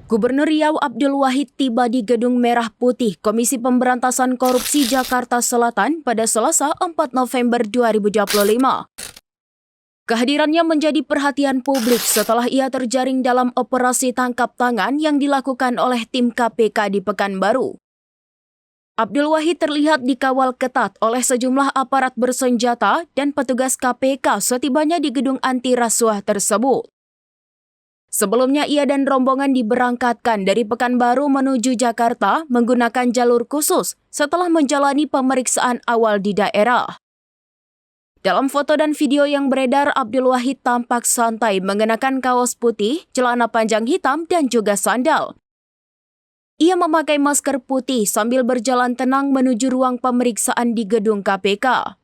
Gubernur Riau Abdul Wahid tiba di Gedung Merah Putih Komisi Pemberantasan Korupsi Jakarta Selatan pada Selasa 4 November 2025. Kehadirannya menjadi perhatian publik setelah ia terjaring dalam operasi tangkap tangan yang dilakukan oleh tim KPK di Pekanbaru. Abdul Wahid terlihat dikawal ketat oleh sejumlah aparat bersenjata dan petugas KPK setibanya di gedung anti rasuah tersebut. Sebelumnya ia dan rombongan diberangkatkan dari Pekanbaru menuju Jakarta menggunakan jalur khusus setelah menjalani pemeriksaan awal di daerah. Dalam foto dan video yang beredar, Abdul Wahid tampak santai mengenakan kaos putih, celana panjang hitam, dan juga sandal. Ia memakai masker putih sambil berjalan tenang menuju ruang pemeriksaan di gedung KPK.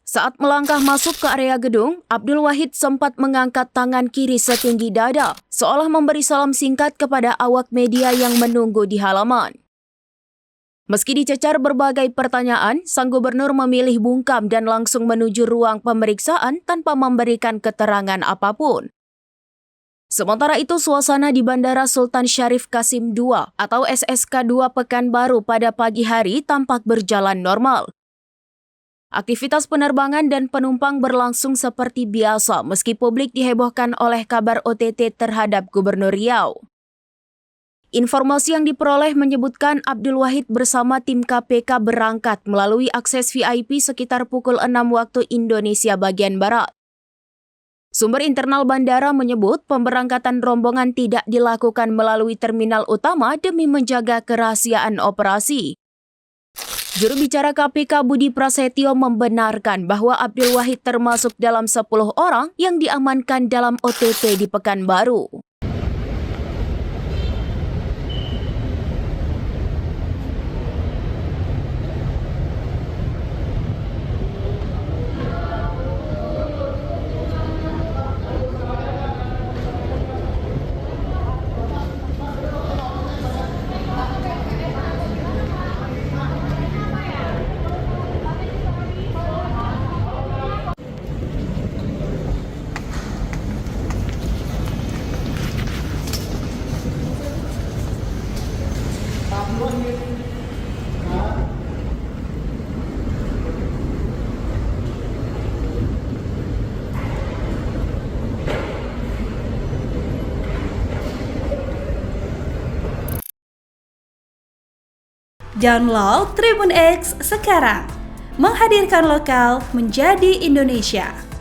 Saat melangkah masuk ke area gedung, Abdul Wahid sempat mengangkat tangan kiri setinggi dada, seolah memberi salam singkat kepada awak media yang menunggu di halaman. Meski dicecar berbagai pertanyaan, sang gubernur memilih bungkam dan langsung menuju ruang pemeriksaan tanpa memberikan keterangan apapun. Sementara itu, suasana di Bandara Sultan Syarif Qasim II atau SSK II Pekanbaru pada pagi hari tampak berjalan normal. Aktivitas penerbangan dan penumpang berlangsung seperti biasa meski publik dihebohkan oleh kabar OTT terhadap Gubernur Riau. Informasi yang diperoleh menyebutkan Abdul Wahid bersama tim KPK berangkat melalui akses VIP sekitar pukul 6 waktu Indonesia bagian Barat. Sumber internal bandara menyebut pemberangkatan rombongan tidak dilakukan melalui terminal utama demi menjaga kerahasiaan operasi. Juru bicara KPK Budi Prasetyo membenarkan bahwa Abdul Wahid termasuk dalam 10 orang yang diamankan dalam OTT di Pekanbaru. Download Tribun X sekarang, menghadirkan lokal menjadi Indonesia.